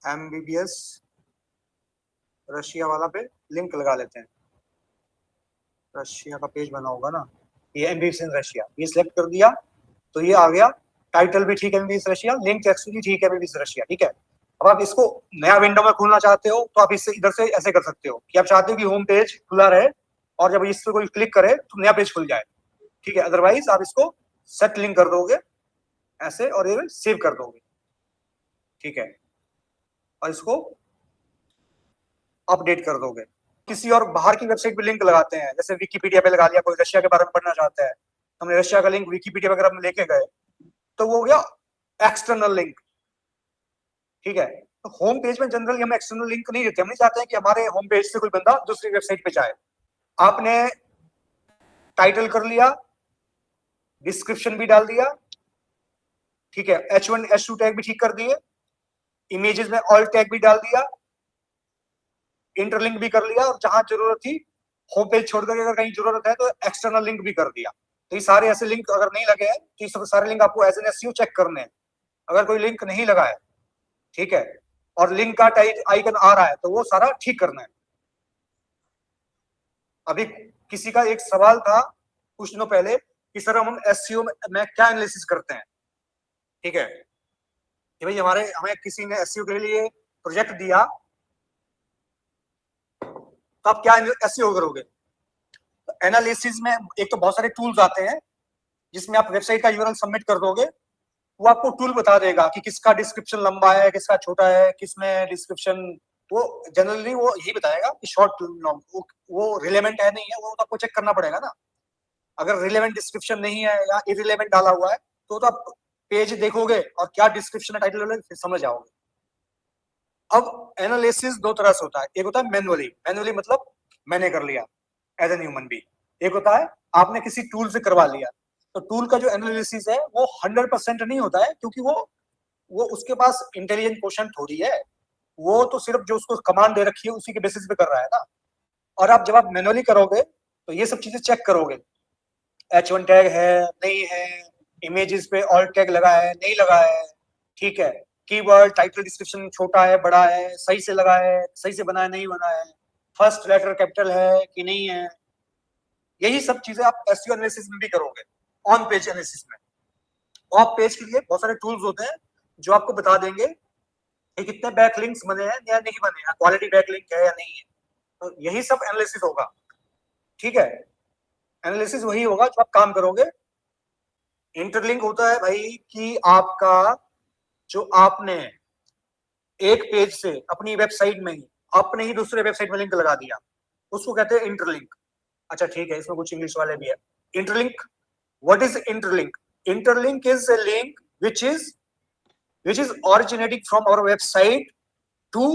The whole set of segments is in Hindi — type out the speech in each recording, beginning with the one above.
MBBS रशिया वाला पे लिंक लगा लेते हैं। रशिया का पेज बना होगा ना, ये MBBS इन रशिया, ये सिलेक्ट कर दिया तो ये आ गया। टाइटल भी ठीक है MBBS रशिया, लिंक टेक्स्ट भी ठीक है MBBS रशिया, ठीक है। अब आप इसको नया विंडो में खोलना चाहते हो तो आप इससे इधर से ऐसे कर सकते हो कि आप चाहते हो कि होम पेज खुला रहे और जब इस पर कोई क्लिक करे तो नया पेज खुल जाए, ठीक है। अदरवाइज आप इसको सेट लिंक कर दोगे ऐसे और ये सेव कर दोगे, ठीक है, और इसको अपडेट कर दोगे। किसी और बाहर की वेबसाइट पे लिंक लगाते हैं, जैसे विकिपीडिया पे लगा लिया, कोई रशिया के बारे में पढ़ना चाहता है, हमने रशिया का लिंक विकिपीडिया वगैरह में लेके गए तो वो हो गया एक्सटर्नल लिंक, ठीक है। तो होम पेज में जनरली हम एक्सटर्नल लिंक नहीं देते, हम नहीं चाहते हैं कि हमारे होम पेज से कोई बंदा दूसरी वेबसाइट पे जाए। आपने टाइटल कर लिया, डिस्क्रिप्शन भी डाल दिया, ठीक है, H1 H2 टैग भी ठीक कर दिए, इमेजेस में ऑल टैग भी डाल दिया, इंटरलिंक भी कर लिया, और जहां जरूरत थी होम पेज छोड़कर अगर कहीं जरूरत है तो एक्सटर्नल लिंक भी कर दिया। तो ये सारे ऐसे लिंक अगर नहीं लगे हैं तो ये सारे लिंक आपको एज एन एसईओ चेक करने हैं। अगर कोई लिंक नहीं लगा है, ठीक है, और लिंक का आइकन आ रहा है तो वो सारा ठीक करना है। अभी किसी का एक सवाल था कुछ दिनों पहले कि सर हम एसईओ में क्या एनालिसिस करते हैं, ठीक है, कि भाई हमें किसी ने एसईओ के लिए प्रोजेक्ट दिया तो आप क्या एसईओ करोगे। तो एनालिसिस में एक तो बहुत सारे टूल्स आते हैं जिसमें आप वेबसाइट का यूआरएल सबमिट कर दोगे, वो आपको टूल बता देगा कि किसका डिस्क्रिप्शन लंबा है, किसका छोटा है, किसमें डिस्क्रिप्शन, वो जनरली वो यही बताएगा कि शॉर्ट लॉन्ग वो रिलेवेंट है नहीं है, वो तो आपको चेक करना पड़ेगा ना। अगर रिलेवेंट डिस्क्रिप्शन नहीं है या इरिलेवेंट डाला हुआ है तो आप पेज देखोगे और क्या डिस्क्रिप्शन है, टाइटल है, फिर समझ आओगे। अब एनालिसिस दो तरह से होता है, एक होता है मैनुअली मतलब मैंने कर लिया एज एन ह्यूमन बीइंग, एक होता है आपने किसी टूल से करवा लिया। तो टूल का जो एनालिसिस है वो 100% नहीं होता है, क्योंकि वो उसके पास इंटेलिजेंट क्वेश्चन थोड़ी है, वो तो सिर्फ जो उसको कमांड दे रखी है उसी के बेसिस पे कर रहा है ना। और आप जब आप मैनुअली करोगे तो ये सब चीजें चेक करोगे, H1 टैग है नहीं है, इमेजेस पे ऑल टैग लगा है नहीं लगा है, ठीक है, कीवर्ड टाइटल डिस्क्रिप्शन छोटा है बड़ा है, सही से लगा है सही से बना है नहीं बना है, फर्स्ट लेटर कैपिटल है कि नहीं है। यही सब चीजें आप एसईओ एनालिसिस में भी करोगे, ऑन पेज एनालिसिस में। ऑफ पेज के लिए बहुत सारे टूल्स होते हैं जो आपको बता देंगे कि कितने बैकलिंक्स बने हैं या नहीं बने हैं, क्वालिटी बैकलिंक है या नहीं है। तो यही सब एनालिसिस होगा, ठीक है। एनालिसिस वही होगा जो आप काम करोगे। इंटरलिंक होता है भाई कि आपका जो आपने एक पेज से अपनी वेबसाइट में ही अपने ही दूसरे वेबसाइट में लिंक लगा दिया, उसको कहते हैं इंटरलिंक। अच्छा ठीक है, इसमें कुछ इंग्लिश वाले भी है। Interlink, what is interlink? Interlink is a link which is originating from our website to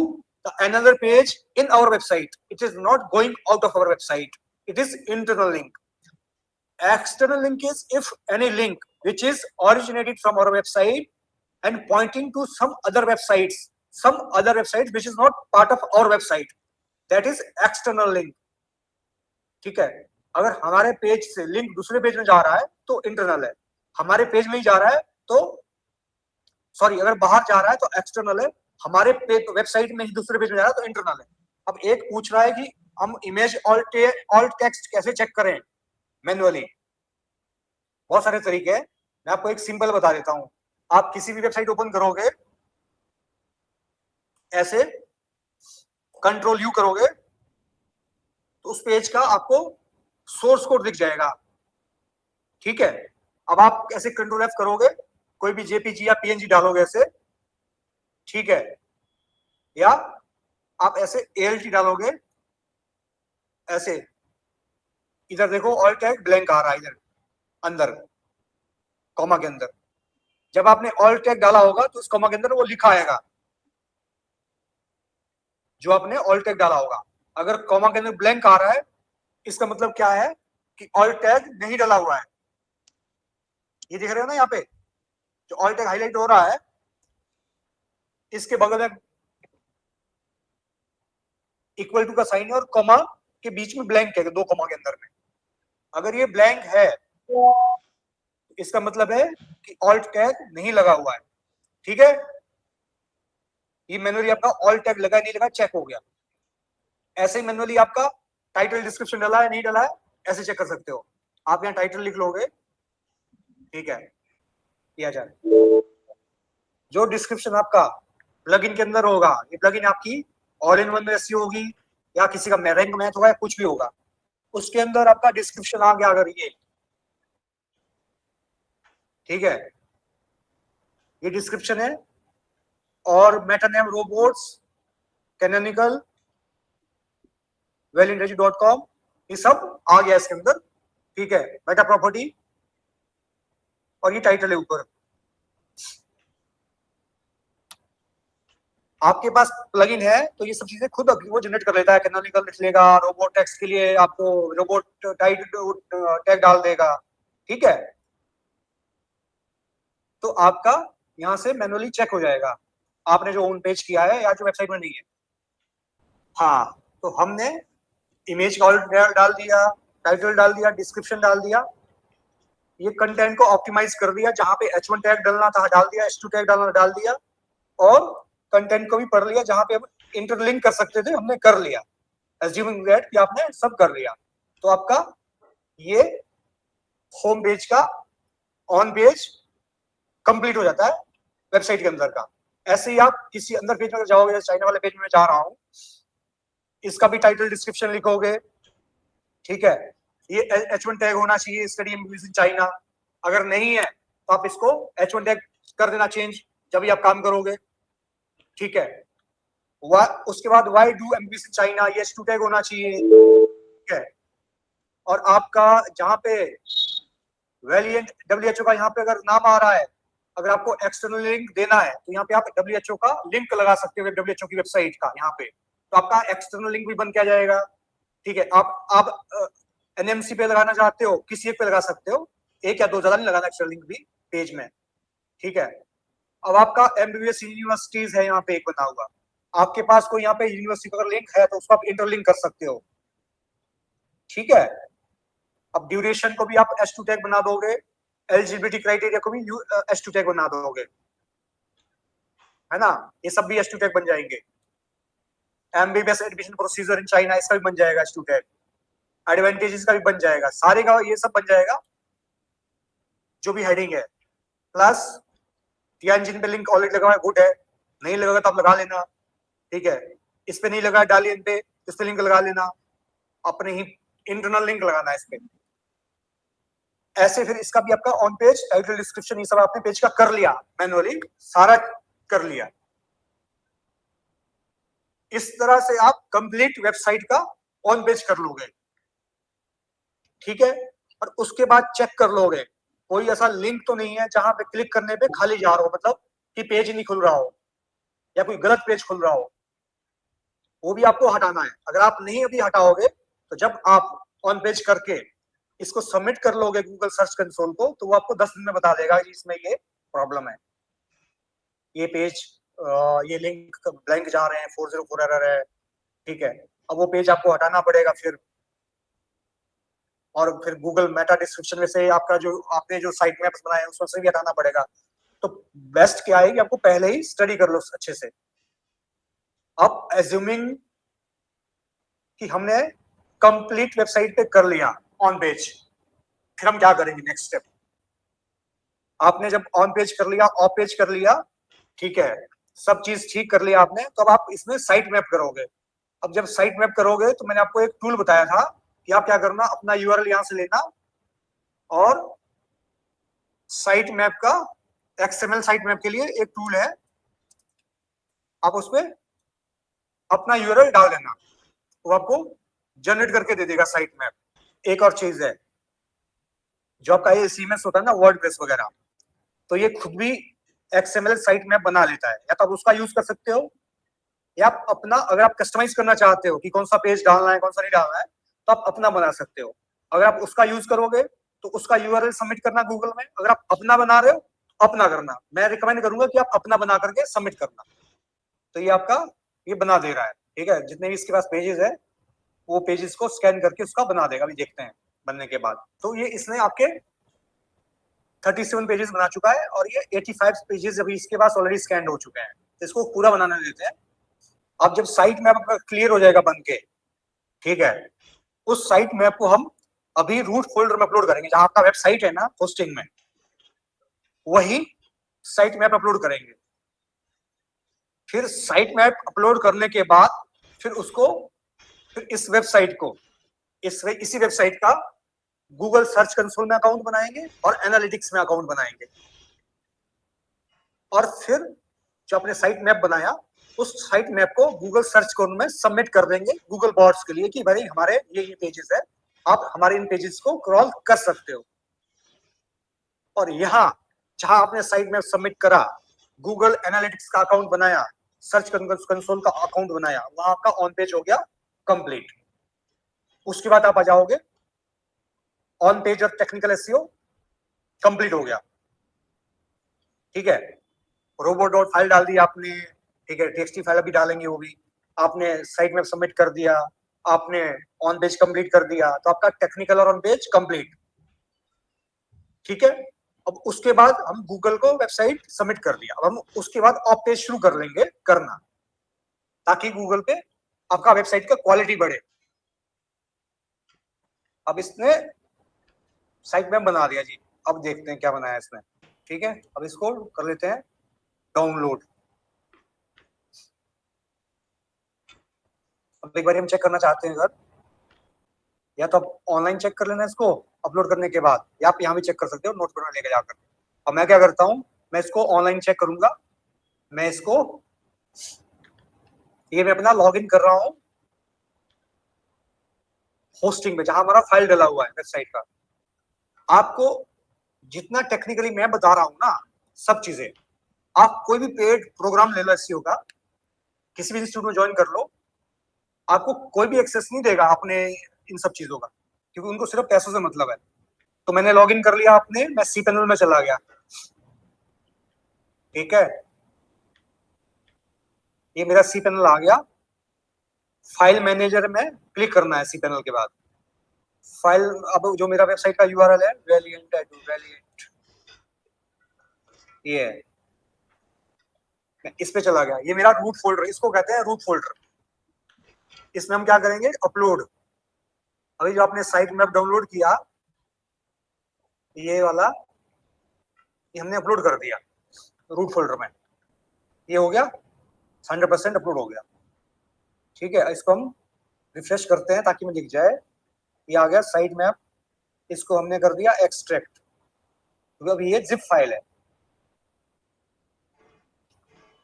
another page in our website. It is not going out of our website. It is internal link. External link is if any link which is originated from our website and pointing to some other websites which is not part of our website, that is external link, ठीक है। अगर हमारे पेज से लिंक दूसरे पेज में जा रहा है तो इंटरनल है, हमारे पेज में ही जा रहा है तो सॉरी अगर बाहर जा रहा है तो एक्सटर्नल है, हमारे वेबसाइट में ही दूसरे पेज में जा रहा है तो इंटरनल है। अब एक पूछ रहा है कि हम इमेज ऑल्ट टेक्स्ट कैसे चेक करें मैन्युअली। बहुत सारे तरीके हैं, मैं आपको एक सिंपल बता देता हूं। आप किसी भी वेबसाइट ओपन करोगे, ऐसे कंट्रोल यू करोगे तो उस पेज का आपको सोर्स कोड दिख जाएगा, ठीक है। अब आप ऐसे कंट्रोल एफ करोगे, कोई भी जेपीजी या पीएनजी डालोगे ऐसे, ठीक है, या आप ऐसे एएलटी डालोगे ऐसे, इधर देखो ऑल टैग ब्लैंक आ रहा है इधर अंदर कॉमा के अंदर। जब आपने ऑल टैग डाला होगा तो उस कॉमा के अंदर वो लिखा आएगा जो आपने ऑल टैग डाला होगा। अगर कॉमा के अंदर ब्लैंक आ रहा है इसका मतलब क्या है कि ऑल टैग नहीं डाला हुआ है। ये देख रहे हो ना यहाँ पे जो ऑल टैग हाईलाइट हो रहा है, इसके बगल में इक्वल टू का साइन है और कॉमा के बीच में ब्लैंक है, दो कॉमा के अंदर में। अगर ये ब्लैंक है इसका मतलब है कि ऑल्ट टैग नहीं लगा हुआ है, ठीक है। ये मैनुअली आपका ऑल टैग लगा नहीं लगा चेक हो गया। ऐसे ही मैनुअली आपका टाइटल डिस्क्रिप्शन डला है नहीं डला है ऐसे चेक कर सकते हो। आप यहाँ टाइटल लिख लोगे, ठीक है, किया जाए। जो डिस्क्रिप्शन आपका प्लगइन के अंदर होगा, ये प्लगइन आपकी ऑल इन वन में एसईओ होगी या किसी का रैंक मैथ होगा या कुछ भी होगा, उसके अंदर आपका डिस्क्रिप्शन आ गया अगर ये, ठीक है, ये डिस्क्रिप्शन है और मेटा नेम रोबोट्स कैनोनिकल वेलिनरेजी.com ये सब आ गया इसके अंदर, ठीक है, मेटा प्रॉपर्टी और ये टाइटल है ऊपर। आपके पास प्लगइन है तो ये सब चीजें खुद वो जनरेट कर लेता है, कैनोनिकल लिख लेगा, रोबोट टेक्स्ट के लिए आपको रोबोट टैग डाल देगा, ठीक है। तो आपका यहां से मैनुअली चेक हो जाएगा आपने जो होम पेज किया है या जो वेबसाइट में नहीं है। हाँ, तो हमने इमेज का डाल दिया, टाइटल डाल दिया, डिस्क्रिप्शन डाल दिया, ये कंटेंट को ऑप्टिमाइज कर दिया, जहां पे H1 टैग डालना था डाल दिया, H2 टैग डालना डाल दिया, और कंटेंट को भी पढ़ लिया, जहां पे हम इंटरलिंक कर सकते थे हमने कर लिया, एज्यूमिंग दैट कि आपने सब कर लिया। तो आपका ये होम पेज का ऑन पेज कंप्लीट हो जाता है वेबसाइट के अंदर का। ऐसे ही आप किसी अंदर पेज में जाओगे, चाइना वाले पेज में जा रहा हूं, इसका भी टाइटल डिस्क्रिप्शन लिखोगे, ठीक है, ये H1 टैग होना चाहिए स्टडी इन चाइना, अगर नहीं है तो आप इसको H1 टैग कर देना चेंज जब भी आप काम करोगे, ठीक है। उसके बाद why do MBC in China, ये H2 टैग होना चाहिए, ठीक है। और आपका जहां पे वेलिएंट WHO का यहाँ पे अगर नाम आ रहा है, अगर आपको एक्सटर्नल लिंक देना है तो यहाँ पे आप WHO का लिंक लगा सकते हो, WHO की वेबसाइट का यहाँ पे, तो आपका एक्सटर्नल लिंक भी बन के आ जाएगा, ठीक है। आप एनएमसी पे लगाना चाहते हो, किसी एक पे लगा सकते हो, एक या दो, ज्यादा नहीं लगाना एक्सटर्नल लिंक भी पेज में, ठीक है। अब आपका एमबीबीएस यूनिवर्सिटीज है यहाँ पे एक बना हुआ, आपके पास कोई यहाँ पे यूनिवर्सिटी का लिंक है तो उसको आप इंटरलिंक कर सकते हो, ठीक है। अब ड्यूरेशन को भी आप H2 टैग बना दोगे, एलिजिबिलिटी क्राइटेरिया को भी H2 टैग बना दोगे, है ना, ये सब भी H2 टैग बन जाएंगे। MBBS admission procedure in China, इसका भी बन जाएगा H2 टैग, एडवांटेजेस का भी बन जाएगा, सारे का ये सब बन जाएगा जो भी हेडिंग है। प्लस टियानजिन पे लिंक ऑलरेडी लगा हुआ है, गुड है, नहीं लगेगा तो आप लगा लेना, ठीक है। इस पे नहीं लगा डालियन पे, इस पे लिंक लगा लेना, अपने ही इंटरनल लिंक लगाना है इस पे। ऐसे फिर इसका भी आपका ऑन पेज टाइटल डिस्क्रिप्शन ये सब आपने पेज का कर लिया, मैनुअली सारा कर लिया। इस तरह से आप कंप्लीट वेबसाइट का ऑन पेज कर लोगे, ठीक है। और उसके बाद चेक कर लोगे कोई ऐसा लिंक तो नहीं है जहां पे क्लिक करने पे खाली जा रहा हो, मतलब कि पेज नहीं खुल रहा हो या कोई गलत पेज खुल रहा हो, वो भी आपको हटाना है। अगर आप नहीं अभी हटाओगे तो जब आप ऑन पेज करके इसको सबमिट कर लोगे गूगल सर्च कंसोल को, तो वो आपको 10 दिन में बता देगा कि इसमें ये प्रॉब्लम है, ये पेज ये लिंक ब्लैंक जा रहे हैं, 404 एरर है, ठीक है। अब वो पेज आपको हटाना पड़ेगा फिर, और फिर गूगल मेटा डिस्क्रिप्शन में से आपका जो आपने जो साइट मैप्स बनाए हैं उसमें से भी हटाना पड़ेगा। तो बेस्ट क्या है कि आपको पहले ही स्टडी कर लो अच्छे से। अब एज्यूमिंग कि हमने कंप्लीट वेबसाइट पे कर लिया ऑन पेज, फिर हम क्या करेंगे नेक्स्ट स्टेप। आपने जब ऑन पेज कर लिया, ऑफ पेज कर लिया, ठीक है, सब चीज ठीक कर लिया आपने, तो अब आप इसमें साइट मैप करोगे। अब जब साइट मैप करोगे तो मैंने आपको एक टूल बताया था कि आप क्या करना, अपना यूआरएल यहां से लेना और साइट मैप का एक्सएमएल साइट मैप के लिए एक टूल है, आप उसमें अपना यूआरएल डाल देना, वो आपको जनरेट करके दे देगा साइट मैप। एक और चीज है, जो आपका ये सीएमएस होता है ना, वर्डप्रेस वगैरह, तो ये खुद भी एक्सएमएल साइट मैप बना लेता है, या तो आप उसका यूज कर सकते हो, या आप अपना, अगर आप कस्टमाइज करना चाहते हो कि कौन सा पेज डालना है कौन सा नहीं डालना है, तो आप अपना बना सकते हो। अगर आप उसका यूज करोगे तो उसका यूआरएल सबमिट करना गूगल में, अगर आप अपना बना रहे हो अपना करना, मैं रिकमेंड करूंगा कि आप अपना बना करके सबमिट करना। तो ये आपका ये बना दे रहा है, ठीक है, जितने भी इसके पास पेजेस है वो पेजेस को स्कैन करके उसका बना देगा, अभी देखते हैं बनने के बाद। तो ये इसने आपके 37 पेजेस बना चुका है और ये 85 पेजेस अभी इसके पास ऑलरेडी स्कैन हो चुके हैं, इसको पूरा बनाने देते हैं। अब जब साइट मैप आपका क्लियर हो जाएगा बन के, ठीक है, उस साइट मैप को हम अभी रूट फोल्डर में अपलोड करेंगे, जहां आपका वेबसाइट है ना होस्टिंग में, वही साइट मैप अपलोड करेंगे। फिर साइट मैप अपलोड करने के बाद फिर उसको, फिर इस वेबसाइट को, इसी वेबसाइट का गूगल सर्च कंसोल में अकाउंट बनाएंगे और एनालिटिक्स में अकाउंट बनाएंगे। और फिर जो आपने साइट मैप बनाया, उस साइट मैप को गूगल सर्च कंसोल में सबमिट कर देंगे गूगल बॉट्स के लिए कि भाई हमारे ये पेजेस है, आप हमारे इन पेजेस को क्रॉल कर सकते हो। और यहाँ जहां आपने साइट मैप सबमिट करा, गूगल एनालिटिक्स का अकाउंट बनाया, सर्च कंसोल का अकाउंट बनाया, वहां आपका ऑन पेज हो गया कंप्लीट। उसके बाद आप आ जाओगे ऑन पेज और टेक्निकल एसईओ कंप्लीट हो गया, ठीक है। रोबोट डॉट फाइल डाल दी आपने, ठीक है, टेक्स्टी फाइल अभी डालेंगे वो भी, आपने साइट में सबमिट कर दिया, आपने ऑन पेज कंप्लीट कर दिया, तो आपका टेक्निकल और ऑन पेज कंप्लीट, ठीक है। अब उसके बाद हम गूगल को वेबसाइट सबमिट कर दिया, अब हम उसके बाद ऑफ पेज शुरू कर लेंगे करना, ताकि गूगल पे आपका वेबसाइट का क्वालिटी बढ़े। अब इसने साइट मैप बना दिया जी, अब देखते हैं क्या बनाया इसने, ठीक है। अब इसको कर लेते हैं डाउनलोड। अब एक बार हम चेक करना चाहते हैं सर, या तो आप ऑनलाइन चेक कर लेना इसको अपलोड करने के बाद, या आप यहाँ भी चेक कर सकते हो नोटपैड में लेके जाकर। अब मैं क्या करता हूँ, मैं इसको ऑनलाइन चेक करूंगा। मैं इसको, ये मैं अपना लॉगिन कर रहा हूँ होस्टिंग में, जहां हमारा फाइल डला हुआ है वेबसाइट का। आपको जितना टेक्निकली मैं बता रहा हूँ ना, सब चीजें, आप कोई भी पेड प्रोग्राम ले लो एसईओ का, किसी भी इंस्टीट्यूट में ज्वाइन कर लो, आपको कोई भी एक्सेस नहीं देगा अपने इन सब चीजों का, क्योंकि उनको सिर्फ पैसों से मतलब है। तो मैंने लॉगिन कर लिया आपने, मैं सी पैनल में चला गया, ठीक है, ये मेरा सी पैनल आ गया। फाइल मैनेजर में क्लिक करना है सी पैनल के बाद। फाइल, अब जो मेरा वेबसाइट का यूआरएल है वेलिएंट है, वेलिएंट ये है, मैं इस पे चला गया। ये मेरा रूट फोल्डर, इसको कहते हैं रूट फोल्डर। इसमें हम क्या करेंगे, अपलोड। अभी जो आपने साइट मैप डाउनलोड किया, ये वाला, ये हमने अपलोड कर दिया रूट फोल्डर में, ये हो गया 100% अपलोड हो गया, ठीक है। इसको हम रिफ्रेश करते हैं ताकि में दिख जाए, ये आ गया साइट मैप। इसको हमने कर दिया एक्सट्रैक्ट, क्योंकि अब ये जिप फाइल है,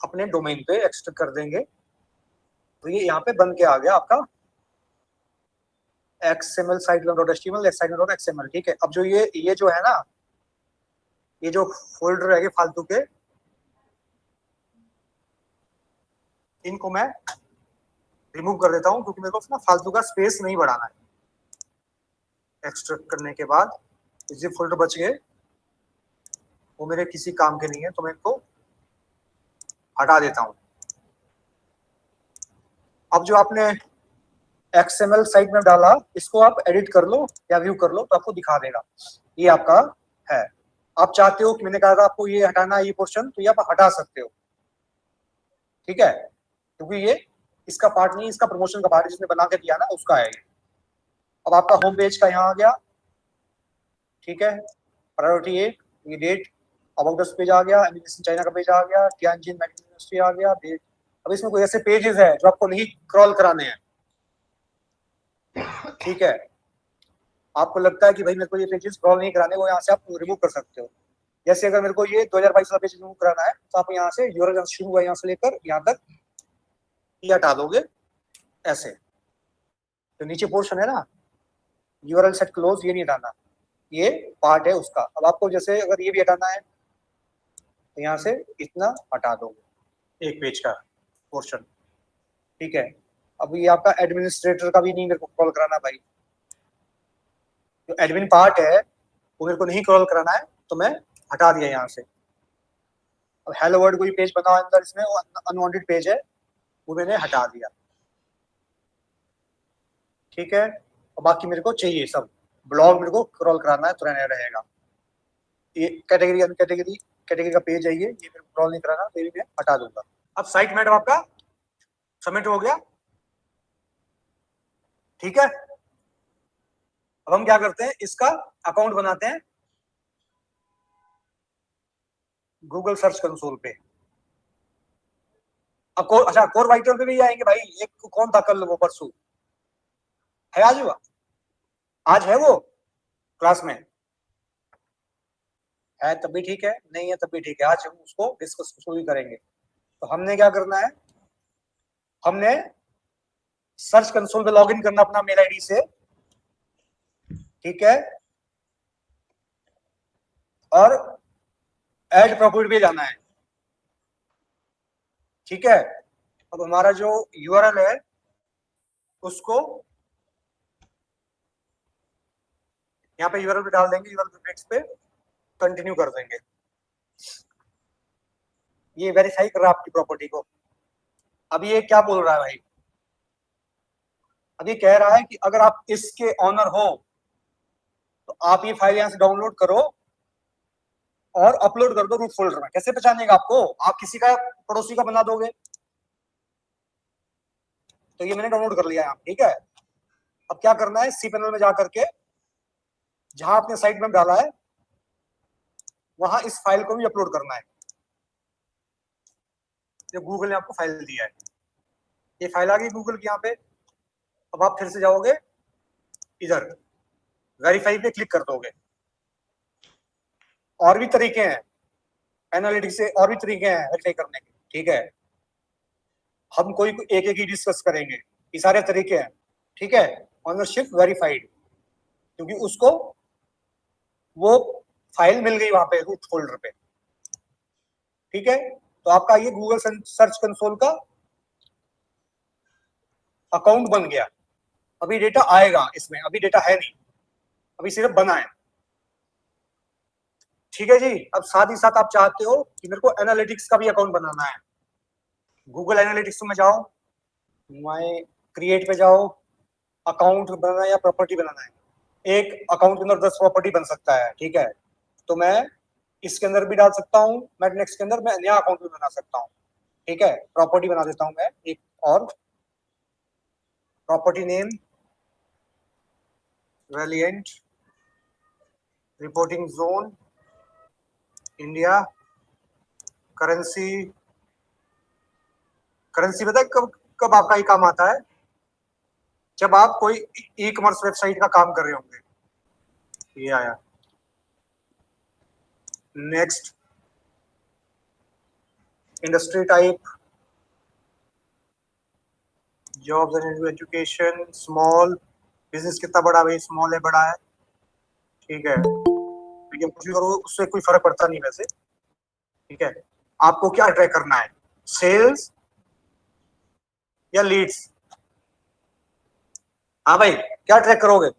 अपने डोमेन पे एक्सट्रैक्ट कर देंगे, तो ये यहाँ पे बन के आ गया आपका XML siteground.html, siteground.xml, ठीक है। अब जो ये जो है ना, ये जो फोल्डर है फालतू के, इनको मैं रिमूव कर देता हूँ, क्योंकि मेरे को ना फालतू का स्पेस नहीं बढ़ाना है। एक्सट्रैक्ट करने के बाद जिप फोल्डर बच गए, वो मेरे किसी काम के नहीं है, तो मैं इनको हटा देता हूँ। अब जो आपने XML साइट में डाला, इसको आप एडिट कर लो या व्यू कर लो, तो आपको दिखा देगा ये आपका है। आप चाहते हो कि मैंने कहा था आपको ये हटाना है ये पोर्शन, तो ये आप हटा सकते हो, ठीक है, क्योंकि ये इसका पार्ट नहीं, इसका प्रमोशन का पार्ट है, जिसने बना के दिया ना उसका है ये। अब आपका होम पेज का यहाँ आ गया, ठीक है, प्रायोरिटी 1, ये डेट, अबाउट अस पेज आ गया, एमिनेशन चाइना का पेज आ गया, टियानजिन मेडिकल यूनिवर्सिटी आ गया, डेट। अब इसमें कोई ऐसे पेजेस है जो आपको नहीं क्रॉल कराने हैं, ठीक है। आपको लगता है कि भाई मेरे को ये पेजेस क्रॉल नहीं कराने, वो यहाँ से आप रिमूव कर सकते हो। जैसे अगर मेरे को ये 2022 वाला पेज रिमूव कराना है, तो आप यहाँ से यूआरएल शुरू हुआ यहाँ से लेकर यहाँ तक ये हटा दोगे ऐसे। तो नीचे पोर्शन है ना यूआरएल सेट क्लोज, ये नहीं हटाना, ये पार्ट है उसका। अब आपको जैसे अगर ये भी हटाना है, तो यहाँ से इतना हटा दोगे एक पेज का पोर्शन, ठीक है। अब ये आपका एडमिनिस्ट्रेटर का भी नहीं मेरे को कॉल कराना भाई, जो एडमिन पार्ट है वो मेरे को नहीं क्रॉल कराना है, तो मैं हटा दिया यहाँ से। अब हेलो वर्ल्ड कोई पेज बना अंदर, इसमें वो अनवांटेड पेज है, वो मैंने हटा दिया, ठीक है। और बाकी मेरे को चाहिए सब, ब्लॉग मेरे को क्रॉल कराना है तो रहने रहेगा। ये कैटेगरी अन कैटेगरी का पेज है, ये मेरे को क्रॉल नहीं कराना, तो ये मैं हटा दूंगा। अब साइट मैडम आपका सबमिट हो गया, ठीक है। अब हम क्या करते हैं, इसका अकाउंट बनाते हैं गूगल सर्च कंसोल पे। अब अच्छा कोर वाइटर पे भी आएंगे भाई, एक कौन था कल वो परसों है, आज हुआ, आज है वो क्लास में है तब भी ठीक है, नहीं है तब भी ठीक है, आज हम उसको डिस्कस शुरू करेंगे। तो हमने क्या करना है, हमने सर्च कंसोल पे लॉगिन करना अपना मेल आईडी से, ठीक है, और ऐड प्रॉपर्टी पे जाना है, ठीक है। अब हमारा जो यूआरएल है उसको यहाँ पे यूआरएल पे डाल देंगे, यूआरएल पे टेक्स्ट पे कंटिन्यू कर देंगे। ये वेरीफाई कर रहा है आपकी प्रॉपर्टी को। अब ये क्या बोल रहा है भाई, अब ये कह रहा है कि अगर आप इसके ऑनर हो तो आप ये फाइल यहां से डाउनलोड करो और अपलोड कर दो रूट फोल्डर में। कैसे पहचानेगा आपको, आप किसी का पड़ोसी का बना दोगे। तो ये मैंने डाउनलोड कर लिया यहाँ, ठीक है। अब क्या करना है, सी पैनल में जाकर के जहां आपने साइट में डाला है वहां इस फाइल को भी अपलोड करना है, जो गूगल ने आपको फाइल दिया है। ये फाइल आ गई गूगल की यहाँ पे। अब आप फिर से जाओगे इधर वेरीफाई पे क्लिक कर दोगे। और भी तरीके हैं एनालिटिक्स से, और भी तरीके हैं वेरीफाई करने के, ठीक है। हम कोई एक एक ही डिस्कस करेंगे, ये सारे तरीके हैं, ठीक है। ऑनरशिप वेरीफाइड, क्योंकि उसको वो फाइल मिल गई वहां पे रूट फोल्डर पे, ठीक है। तो आपका ये गूगल सर्च कंसोल का अकाउंट बन गया। अभी डेटा आएगा इसमें, अभी डेटा है नहीं, अभी सिर्फ बना है, ठीक है जी। अब साथ ही साथ आप चाहते हो कि मेरे को एनालिटिक्स का भी अकाउंट बनाना है, गूगल एनालिटिक्स में जाओ, माय क्रिएट पे जाओ, अकाउंट बनाना है या प्रॉपर्टी बनाना है। एक अकाउंट के अंदर 10 प्रॉपर्टी बन सकता है, ठीक है। तो मैं इसके अंदर भी डाल सकता हूँ, मैं नेक्स्ट के अंदर मैं नया अकाउंट भी बना सकता हूँ, ठीक है। प्रॉपर्टी बना देता हूँ मैं एक और, property name valiant reporting zone India, currency. Currency पता है कब कब आपका ये काम आता है, जब आप कोई ई कॉमर्स वेबसाइट का काम कर रहे होंगे। ये आया next, industry type, jobs and education, small business कितना बड़ा भाई, स्मॉल है बड़ा है, ठीक है। लेकिन कुछ भी करो उससे कोई फर्क पड़ता नहीं वैसे, ठीक है। आपको क्या ट्रैक करना है, सेल्स या लीड्स। हाँ भाई क्या ट्रैक करोगे,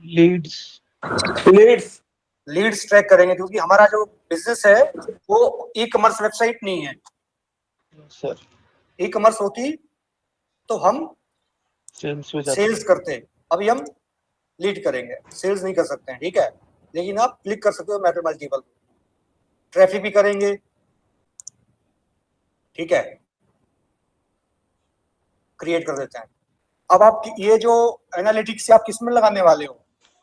लीड्स। लीड्स, लीड्स ट्रैक करेंगे, क्योंकि हमारा जो बिजनेस है वो ई कॉमर्स वेबसाइट नहीं है। सर ई कॉमर्स होती तो हम सेल्स में जाते सेल्स करते, अभी हम लीड करेंगे, सेल्स नहीं कर सकते हैं, ठीक है। लेकिन आप क्लिक कर सकते हो मैटर मल्टीपल, ट्रैफिक भी करेंगे, ठीक है। क्रिएट कर देते हैं। अब आप ये जो एनालिटिक्स आप किस में लगाने वाले हो,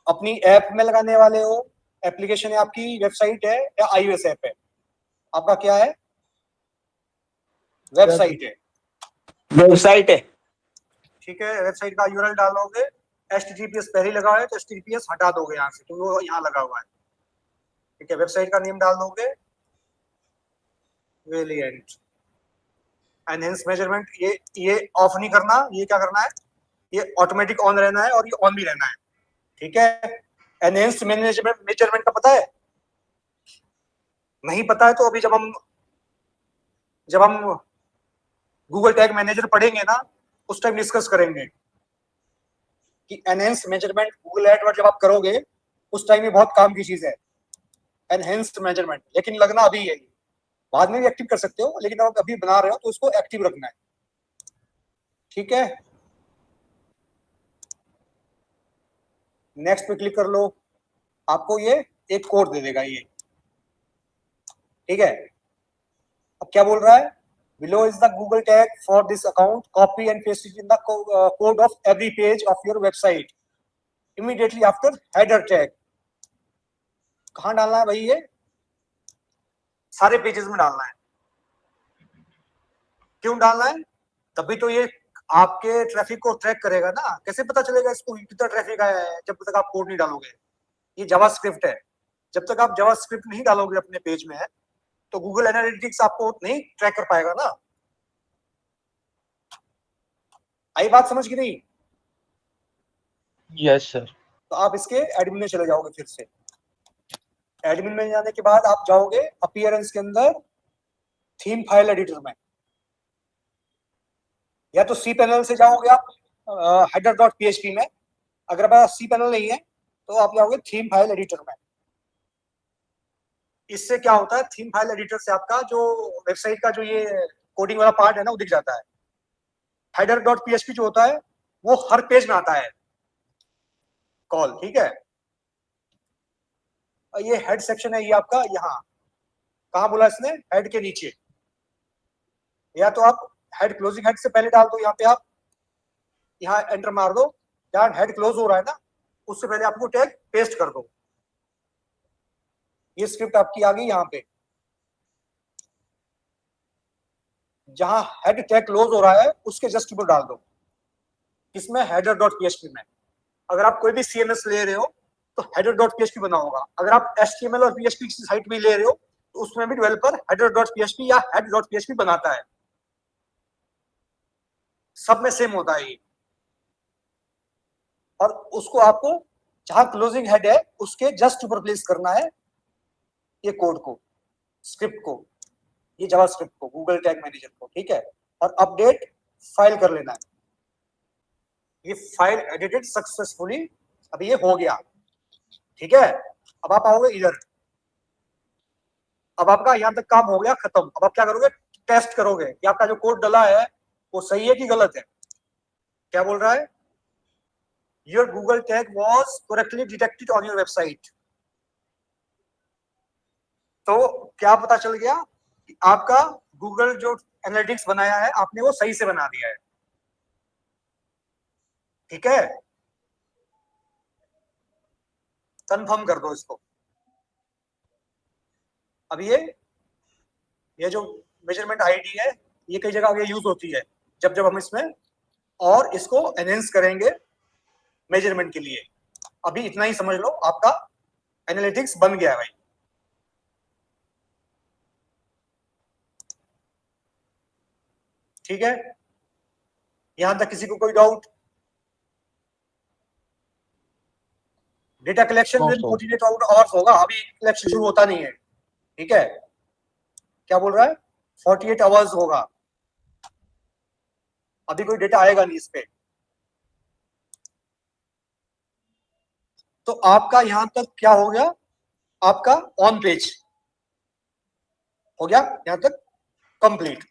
अपनी ऐप में लगाने वाले हो, एप्लीकेशन है आपकी, वेबसाइट है या आईओएस ऐप है, आपका क्या है, वेबसाइट है, वेबसाइट है। ठीक है। वेबसाइट का यूआरएल डालोगे, HTTPS पहले लगा है तो HTTPS हटा दोगे यहाँ से, क्योंकि वो यहाँ लगा हुआ है, ठीक है। वेबसाइट का नेम डाल दोगे वेलिएंट, एनहेंस मेजरमेंट, ये ऑफ नहीं करना, ये क्या करना है, ये ऑटोमेटिक ऑन रहना है और ये ऑन भी रहना है, ठीक है। एनहेंस मेजरमेंट का पता है, नहीं पता है तो अभी जब हम गूगल टैग मैनेजर पढ़ेंगे ना उस टाइम डिस्कस करेंगे कि एनहेंस मेजरमेंट गूगल एडवर्ड जब आप करोगे उस टाइम ये बहुत काम की चीज है, एनहेंस्ड मेजरमेंट। लेकिन लगना अभी है, बाद में भी एक्टिव कर सकते हो, लेकिन अगर अभी बना रहे हो तो उसको एक्टिव रखना है, ठीक है। नेक्स्ट पे क्लिक कर लो, आपको ये एक कोड दे देगा ये, ठीक है। अब क्या बोल रहा है, below is the Google tag for this account, copy and paste it in the code of every page of your website immediately after header tag. कहाँ डालना है भाई, ये सारे पेजेस में डालना है। क्यों डालना है, तभी तो ये आपके ट्रैफिक को ट्रैक करेगा ना। कैसे पता चलेगा इसको कितना ट्रैफिक आया है, जब तक आप कोड नहीं डालोगे। ये जावास्क्रिप्ट है, जब तक आप जावास्क्रिप्ट नहीं डालोगे अपने पेज में तो गूगल एनालिटिक्स आपको नहीं ट्रैक कर पाएगा ना। आई बात समझ की नहीं? Yes sir. तो आप इसके एडमिन में चले जाओगे। फिर से एडमिन में जाने के बाद आप जाओगे अपीयरेंस के अंदर, थीम फाइल एडिटर में, या तो सी पैनल से जाओगे आप header.php में। अगर आपका सी पैनल नहीं है तो आप जाओगे थीम फाइल एडिटर में। इससे क्या होता है, थीम फाइल एडिटर से आपका जो वेबसाइट का जो ये कोडिंग वाला पार्ट है ना वो दिख जाता है। header.php जो होता है वो हर पेज में आता है कॉल, ठीक है। ये हेड सेक्शन है, ये आपका यहाँ कहाँ बोला इसने, हेड के नीचे। या तो आप हेड क्लोजिंग हेड से पहले डाल दो, यहाँ पे आप यहाँ एंटर मार दो, जहाँ हेड क्लोज हो रहा है ना उससे पहले आपको टैग पेस्ट कर दो। ये स्क्रिप्ट आपकी आ गई यहाँ पे, जहां हेड टैग क्लोज हो रहा है उसके जस्ट ऊपर डाल दो। इसमें header.php में अगर आप कोई भी CMS ले रहे हो तो header.php बना होगा। अगर आप HTML और PHP की साइट भी ले रहे हो तो उसमें भी डेवलपर header.php या head.php बनाता है। सब में सेम होता है ये। और उसको आपको जहां क्लोजिंग हेड है उसके जस्ट ऊपर प्लेस करना है ये कोड को, स्क्रिप्ट को, ये जावास्क्रिप्ट को, गूगल टैग मैनेजर को, ठीक है। और अपडेट फाइल कर लेना है। ये फाइल एडिटेड सक्सेसफुली, अब ये हो गया, ठीक है। अब आप आओगे इधर, अब आपका यहां तक काम हो गया खत्म। अब आप क्या करोगे, टेस्ट करोगे कि आपका जो कोड डला है वो सही है कि गलत है। क्या बोल रहा है, your Google tag was correctly detected on your website. तो क्या पता चल गया कि आपका गूगल जो एनालिटिक्स बनाया है आपने वो सही से बना दिया है, ठीक है। कंफर्म कर दो इसको। अब ये जो मेजरमेंट आईडी है ये कई जगह आगे यूज होती है जब जब हम इसमें और इसको एनहेंस करेंगे मेजरमेंट के लिए। अभी इतना ही समझ लो, आपका एनालिटिक्स बन गया है भाई। ठीक है, यहां तक किसी को कोई doubt? Data collection with 48 hours होगा, अभी कलेक्शन शुरू होता नहीं है, ठीक है। क्या बोल रहा है, 48 आवर्स होगा, अभी कोई डेटा आएगा नहीं इस पे। तो आपका यहां तक क्या हो गया, आपका ऑन पेज हो गया यहां तक कंप्लीट।